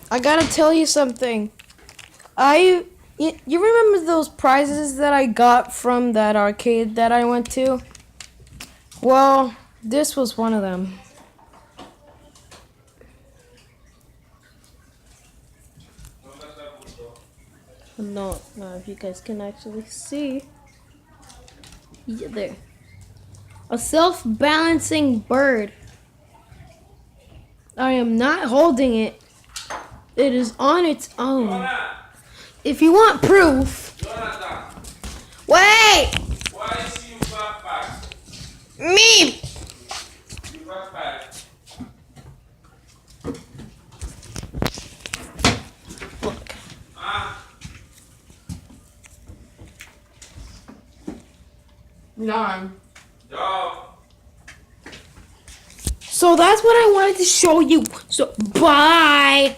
I gotta tell you something. You remember those prizes that I got from that arcade that I went to? Well, this was one of them. No, if you guys can actually see. Yeah, there. A self-balancing bird. I am not holding it. It is on its own. If you want proof. Wait! Why is you backpack? Me! You backpack. Look. No. Yo. So that's what I wanted to show you. So, bye!